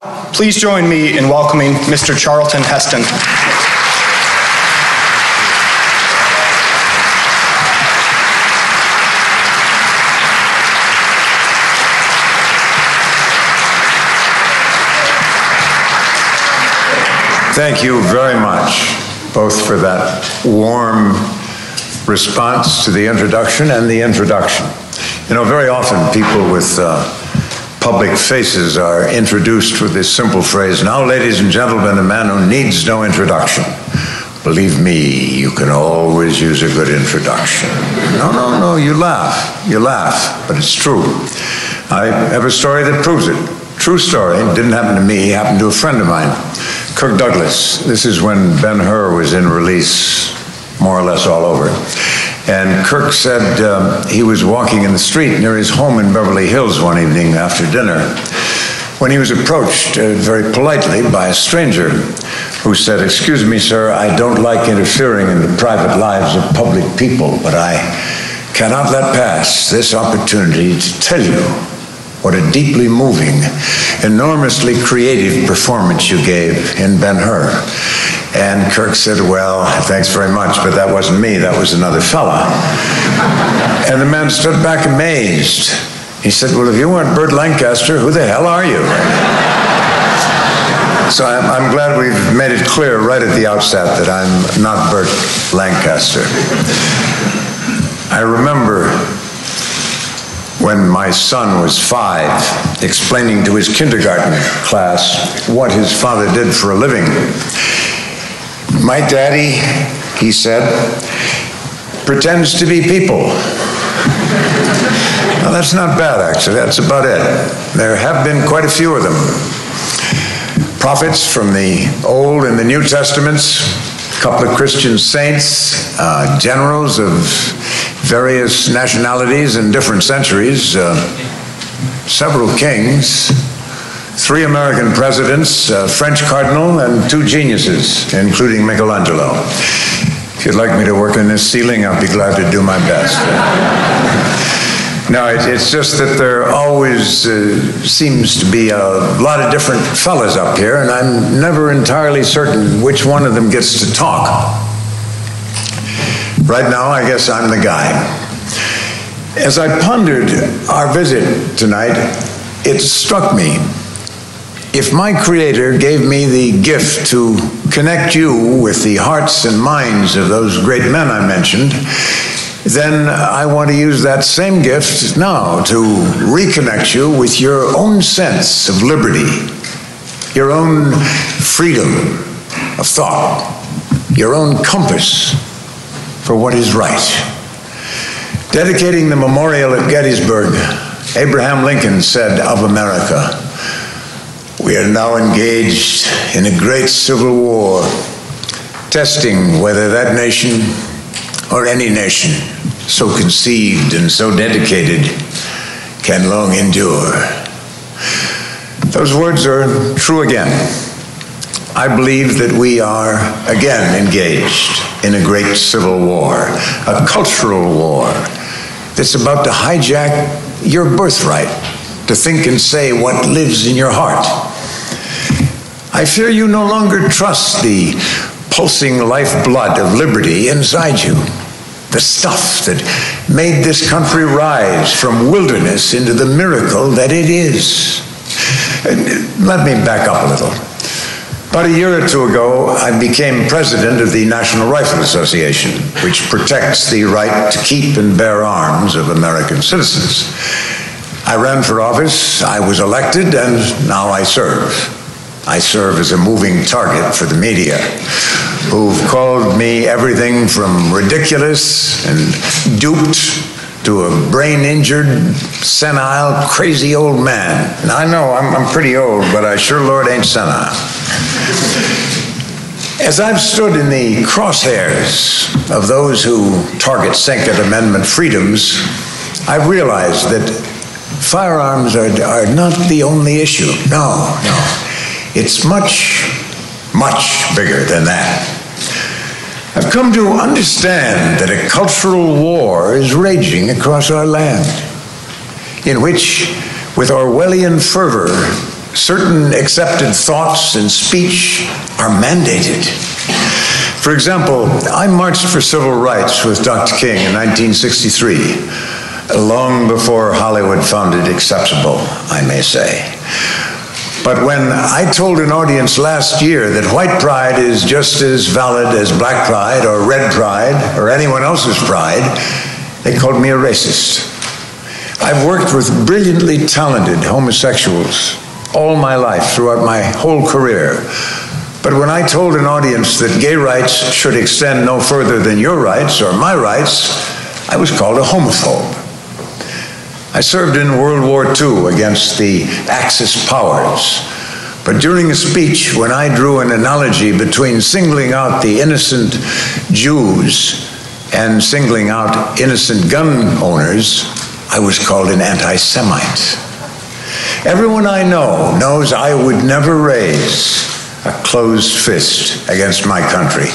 Please join me in welcoming Mr. Charleton Heston. Thank you very much, both for that warm response to the introduction and the introduction. You know, very often people with public faces are introduced with this simple phrase, "Now, ladies and gentlemen, a man who needs no introduction." Believe me, you can always use a good introduction. No, you laugh, but it's true. I have a story that proves it. True story, didn't happen to me, happened to a friend of mine. Kirk Douglas. This is when Ben-Hur was in release, more or less all over. And Kirk said he was walking in the street near his home in Beverly Hills one evening after dinner when he was approached very politely by a stranger who said, "Excuse me, sir, I don't like interfering in the private lives of public people, but I cannot let pass this opportunity to tell you what a deeply moving, enormously creative performance you gave in Ben-Hur." And Kirk said, "Well, thanks very much, but that wasn't me, that was another fella." And the man stood back amazed. He said, "Well, if you weren't Burt Lancaster, who the hell are you?" So I'm glad we've made it clear right at the outset that I'm not Burt Lancaster. I remember when my son was 5, explaining to his kindergarten class what his father did for a living. "My daddy," he said, "pretends to be people." Now, that's not bad, actually. That's about it. There have been quite a few of them. Prophets from the Old and the New Testaments, a couple of Christian saints, generals of various nationalities in different centuries, several kings, 3 American presidents, a French cardinal, and 2 geniuses, including Michelangelo. If you'd like me to work on this ceiling, I'll be glad to do my best. No, it's just that there always seems to be a lot of different fellas up here, and I'm never entirely certain which one of them gets to talk. Right now, I guess I'm the guy. As I pondered our visit tonight, it struck me, if my Creator gave me the gift to connect you with the hearts and minds of those great men I mentioned, then I want to use that same gift now to reconnect you with your own sense of liberty, your own freedom of thought, your own compass for what is right. Dedicating the memorial at Gettysburg, Abraham Lincoln said of America, "We are now engaged in a great civil war, testing whether that nation or any nation so conceived and so dedicated can long endure." Those words are true again. I believe that we are again engaged in a great civil war, a cultural war that's about to hijack your birthright to think and say what lives in your heart. I fear you no longer trust the pulsing lifeblood of liberty inside you, the stuff that made this country rise from wilderness into the miracle that it is. Let me back up a little. About a year or 2 ago, I became president of the National Rifle Association, which protects the right to keep and bear arms of American citizens. I ran for office, I was elected, and now I serve. I serve as a moving target for the media, who've called me everything from ridiculous and duped to a brain-injured, senile, crazy old man. And I know I'm pretty old, but I sure, Lord, ain't senile. As I've stood in the crosshairs of those who target Second Amendment freedoms, I've realized that firearms are not the only issue. No. It's much, much bigger than that. I've come to understand that a cultural war is raging across our land, in which, with Orwellian fervor, certain accepted thoughts and speech are mandated. For example, I marched for civil rights with Dr. King in 1963, long before Hollywood found it acceptable, I may say. But when I told an audience last year that white pride is just as valid as black pride or red pride or anyone else's pride, they called me a racist. I've worked with brilliantly talented homosexuals all my life, throughout my whole career. But when I told an audience that gay rights should extend no further than your rights or my rights, I was called a homophobe. I served in World War II against the Axis powers. But during a speech, when I drew an analogy between singling out the innocent Jews and singling out innocent gun owners, I was called an anti-Semite. Everyone I know knows I would never raise a closed fist against my country.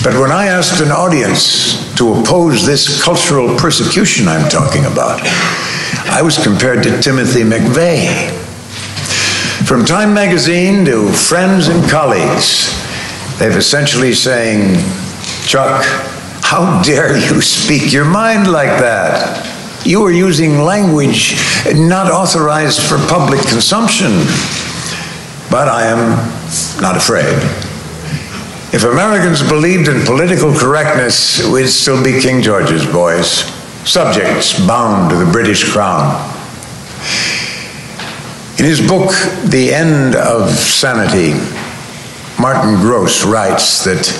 But when I asked an audience to oppose this cultural persecution I'm talking about, I was compared to Timothy McVeigh. From Time magazine to friends and colleagues, they've essentially saying, "Chuck, how dare you speak your mind like that? You are using language not authorized for public consumption." But I am not afraid. If Americans believed in political correctness, we'd still be King George's boys, subjects bound to the British crown. In his book, The End of Sanity, Martin Gross writes that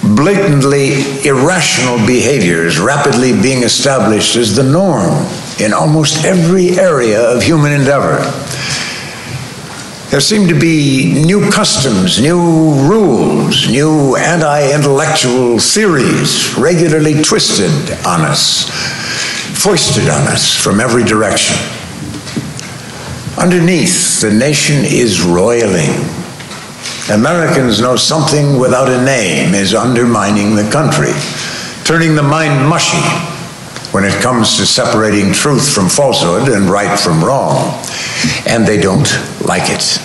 blatantly irrational behavior is rapidly being established as the norm in almost every area of human endeavor. There seem to be new customs, new rules, new anti-intellectual theories regularly twisted on us, foisted on us from every direction. Underneath, the nation is roiling. Americans know something without a name is undermining the country, turning the mind mushy when it comes to separating truth from falsehood and right from wrong. And they don't like it.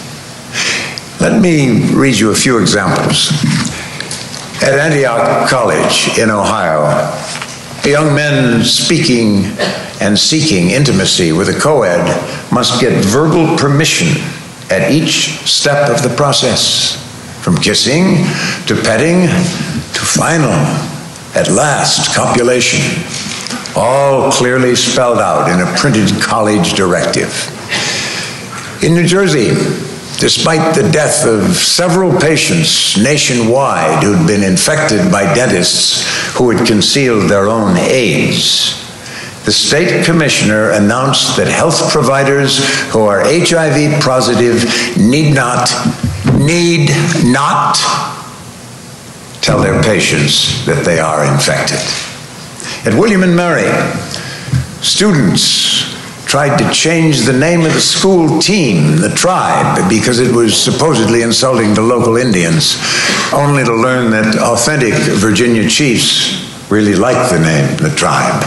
Let me read you a few examples. At Antioch College in Ohio, young men speaking and seeking intimacy with a co-ed must get verbal permission at each step of the process, from kissing to petting to final, at last, copulation, all clearly spelled out in a printed college directive. In New Jersey, despite the death of several patients nationwide who'd been infected by dentists who had concealed their own AIDS, the state commissioner announced that health providers who are HIV positive need not tell their patients that they are infected. At William and Mary, students tried to change the name of the school team, the Tribe, because it was supposedly insulting to local Indians, only to learn that authentic Virginia chiefs really liked the name, the Tribe.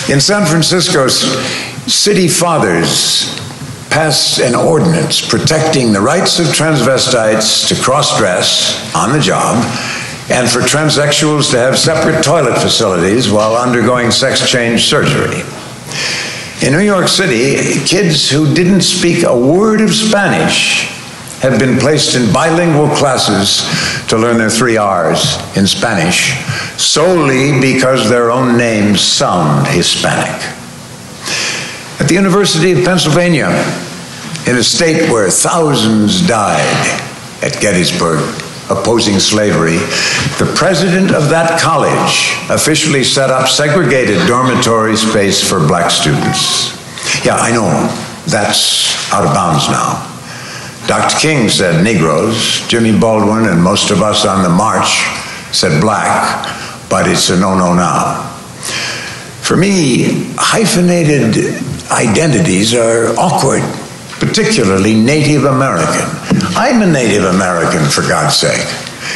In San Francisco, city fathers passed an ordinance protecting the rights of transvestites to cross-dress on the job and for transsexuals to have separate toilet facilities while undergoing sex change surgery. In New York City, kids who didn't speak a word of Spanish have been placed in bilingual classes to learn their 3 R's in Spanish solely because their own names sound Hispanic. At the University of Pennsylvania, in a state where thousands died at Gettysburg opposing slavery, the president of that college officially set up segregated dormitory space for black students. Yeah, I know, that's out of bounds now. Dr. King said Negroes, Jimmy Baldwin and most of us on the march said black, but it's a no-no now. For me, hyphenated identities are awkward, particularly Native American. I'm a Native American, for God's sake.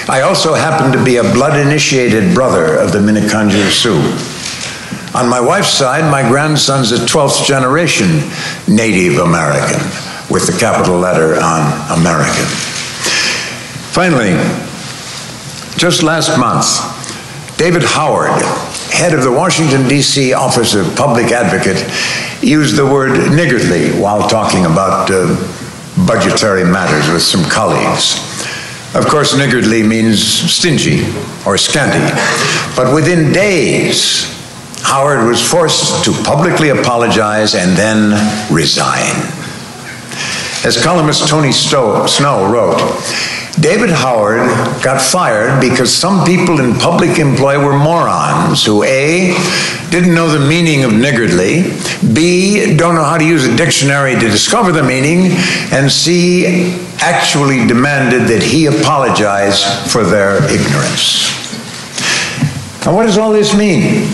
I also happen to be a blood-initiated brother of the Minneconjou Sioux. On my wife's side, my grandson's a 12th generation Native American, with the capital letter on America. Finally, just last month, David Howard, head of the Washington, D.C. Office of Public Advocate, used the word niggardly while talking about budgetary matters with some colleagues. Of course, niggardly means stingy or scanty. But within days, Howard was forced to publicly apologize and then resign. As columnist Tony Snow wrote, David Howard got fired because some people in public employ were morons who A, didn't know the meaning of niggardly, B, don't know how to use a dictionary to discover the meaning, and C, actually demanded that he apologize for their ignorance. Now, what does all this mean?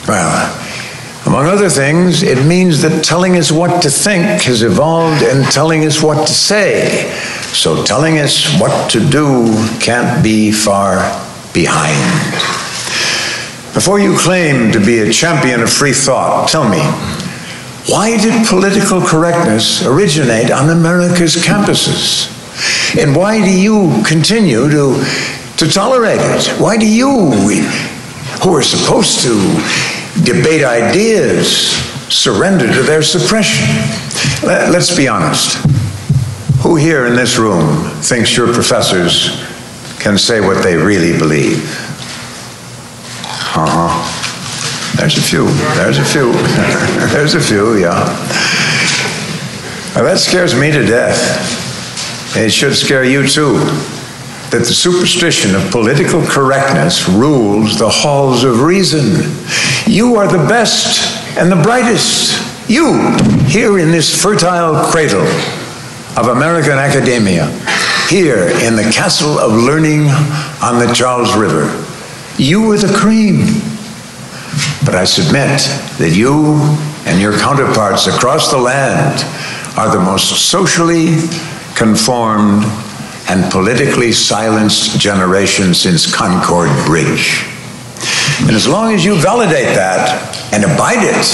Well, among other things, it means that telling us what to think has evolved in telling us what to say. So telling us what to do can't be far behind. Before you claim to be a champion of free thought, tell me, why did political correctness originate on America's campuses? And why do you continue to tolerate it? Why do you, who are supposed to debate ideas, surrender to their suppression? Let's be honest. Who here in this room thinks your professors can say what they really believe? There's a few. There's a few, yeah. Now, that scares me to death. It should scare you too, that the superstition of political correctness rules the halls of reason. You are the best and the brightest. You, here in this fertile cradle of American academia, here in the castle of learning on the Charles River, you are the cream. But I submit that you and your counterparts across the land are the most socially conformed and politically silenced generation since Concord Bridge. And as long as you validate that and abide it,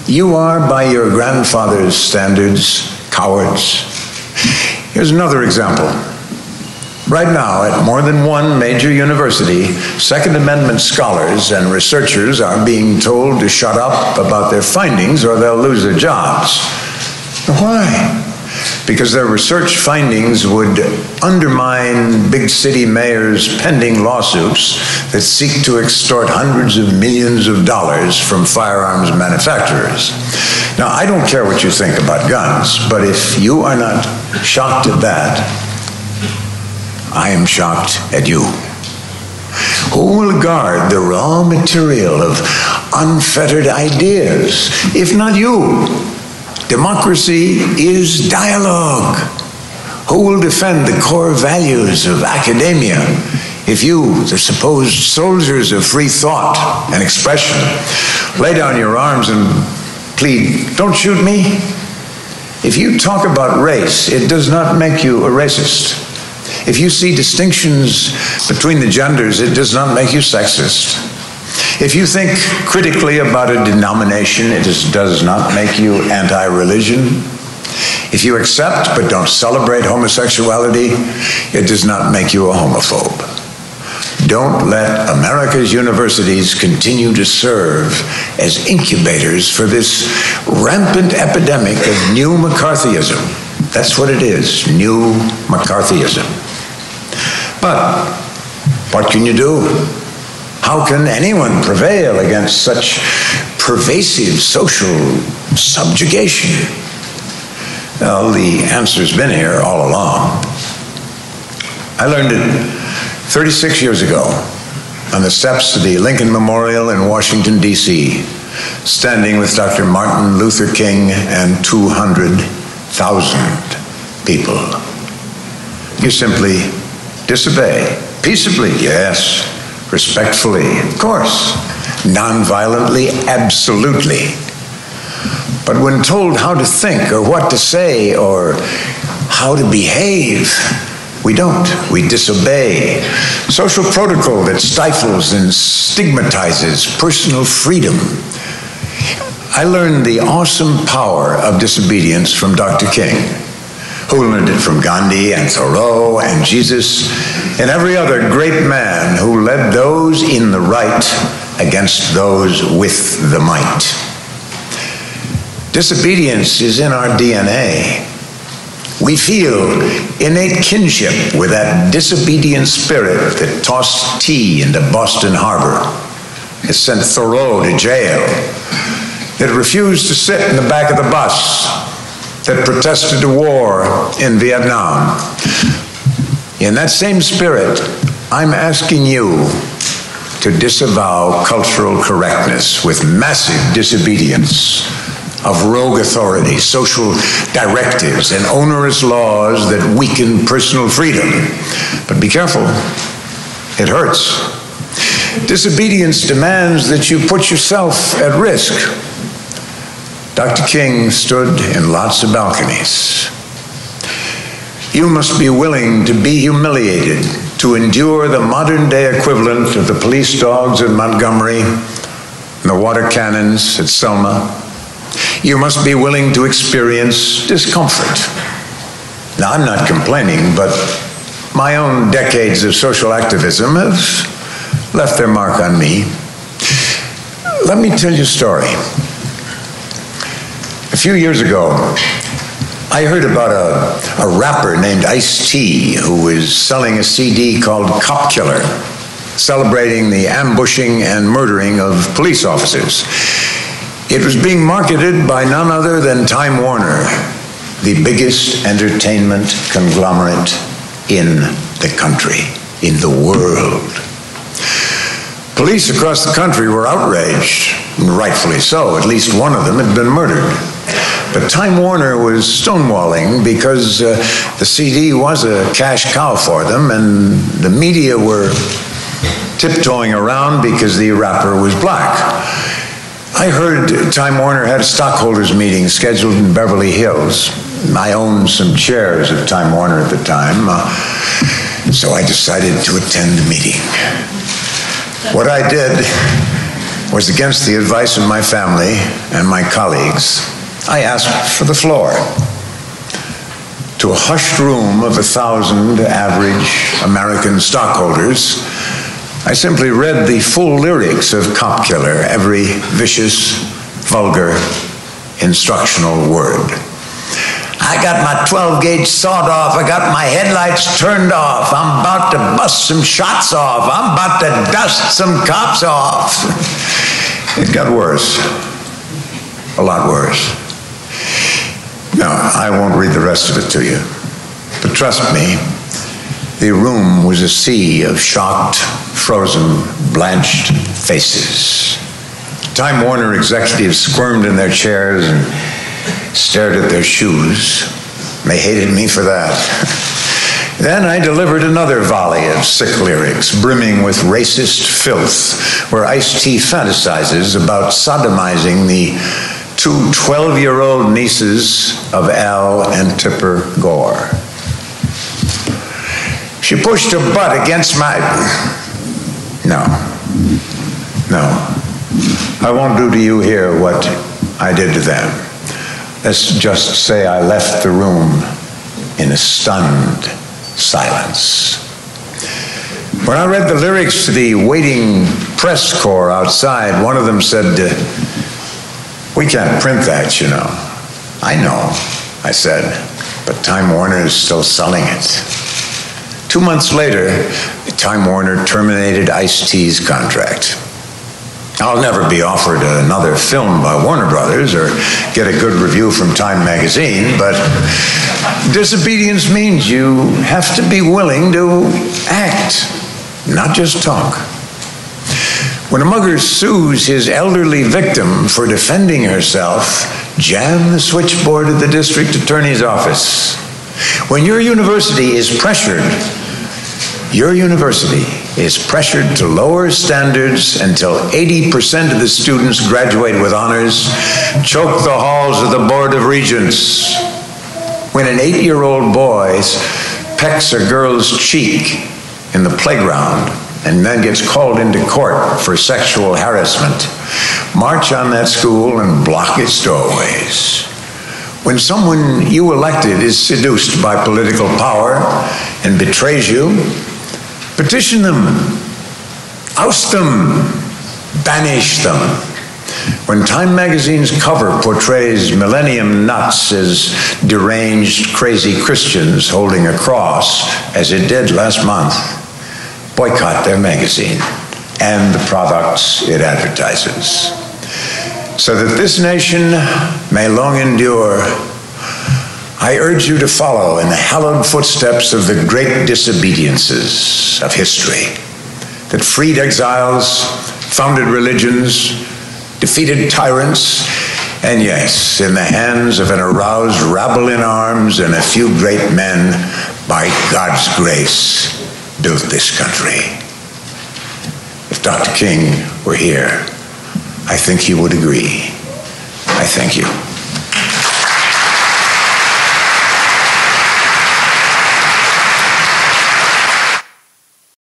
you are, by your grandfather's standards, cowards. Here's another example. Right now, at more than one major university, Second Amendment scholars and researchers are being told to shut up about their findings or they'll lose their jobs. Why? Because their research findings would undermine big city mayors' pending lawsuits that seek to extort hundreds of millions of dollars from firearms manufacturers. Now, I don't care what you think about guns, but if you are not shocked at that, I am shocked at you. Who will guard the raw material of unfettered ideas, if not you? Democracy is dialogue. Who will defend the core values of academia if you, the supposed soldiers of free thought and expression, lay down your arms and plead, "Don't shoot me"? If you talk about race, it does not make you a racist. If you see distinctions between the genders, it does not make you sexist. If you think critically about a denomination, it does not make you anti-religion. If you accept but don't celebrate homosexuality, it does not make you a homophobe. Don't let America's universities continue to serve as incubators for this rampant epidemic of new McCarthyism. That's what it is, new McCarthyism. But what can you do? How can anyone prevail against such pervasive social subjugation? Well, the answer's been here all along. I learned it 36 years ago on the steps of the Lincoln Memorial in Washington, D.C., standing with Dr. Martin Luther King and 200,000 people. You simply disobey. Peaceably, yes. Respectfully, of course. Nonviolently, absolutely. But when told how to think or what to say or how to behave, we don't. We disobey. Social protocol that stifles and stigmatizes personal freedom. I learned the awesome power of disobedience from Dr. King. who learned it from Gandhi and Thoreau and Jesus and every other great man who led those in the right against those with the might. Disobedience is in our DNA. We feel innate kinship with that disobedient spirit that tossed tea into Boston Harbor, that sent Thoreau to jail, that refused to sit in the back of the bus, that protested the war in Vietnam. In that same spirit, I'm asking you to disavow cultural correctness with massive disobedience of rogue authority, social directives, and onerous laws that weaken personal freedom. But be careful, it hurts. Disobedience demands that you put yourself at risk. Dr. King stood in lots of balconies. You must be willing to be humiliated, to endure the modern-day equivalent of the police dogs in Montgomery and the water cannons at Selma. You must be willing to experience discomfort. Now, I'm not complaining, but my own decades of social activism have left their mark on me. Let me tell you a story. A few years ago, I heard about a rapper named Ice-T who was selling a CD called Cop Killer, celebrating the ambushing and murdering of police officers. It was being marketed by none other than Time Warner, the biggest entertainment conglomerate in the country, in the world. Police across the country were outraged, and rightfully so. At least one of them had been murdered. But Time Warner was stonewalling because the CD was a cash cow for them, and the media were tiptoeing around because the rapper was black. I heard Time Warner had a stockholders meeting scheduled in Beverly Hills. I owned some shares of Time Warner at the time, so I decided to attend the meeting. What I did was against the advice of my family and my colleagues. I asked for the floor. To a hushed room of 1,000 average American stockholders, I simply read the full lyrics of Cop Killer, every vicious, vulgar, instructional word. I got my 12-gauge sawed off. I got my headlights turned off. I'm about to bust some shots off. I'm about to dust some cops off. It got worse. A lot worse. Now, I won't read the rest of it to you, but trust me, the room was a sea of shocked, frozen, blanched faces. Time Warner executives squirmed in their chairs and stared at their shoes. They hated me for that. Then I delivered another volley of sick lyrics, brimming with racist filth, where Ice-T fantasizes about sodomizing the two 12-year-old nieces of Al and Tipper Gore. She pushed her butt against my... No. I won't do to you here what I did to them. Let's just say I left the room in a stunned silence. When I read the lyrics to the waiting press corps outside, one of them said, "We can't print that, you know." "I know," I said, "but Time Warner is still selling it." 2 months later, Time Warner terminated Ice-T's contract. I'll never be offered another film by Warner Brothers or get a good review from Time magazine, but disobedience means you have to be willing to act, not just talk. When a mugger sues his elderly victim for defending herself, jam the switchboard at the district attorney's office. When your university is pressured to lower standards until 80% of the students graduate with honors, choke the halls of the Board of Regents. When an 8-year-old boy pecks a girl's cheek in the playground and then gets called into court for sexual harassment, march on that school and block its doorways. When someone you elected is seduced by political power and betrays you, petition them, oust them, banish them. When Time magazine's cover portrays millennium nuts as deranged, crazy Christians holding a cross, as it did last month, boycott their magazine and the products it advertises. So that this nation may long endure, I urge you to follow in the hallowed footsteps of the great disobediences of history that freed exiles, founded religions, defeated tyrants, and yes, in the hands of an aroused rabble in arms and a few great men, by God's grace, built this country. If Dr. King were here, I think he would agree. I thank you.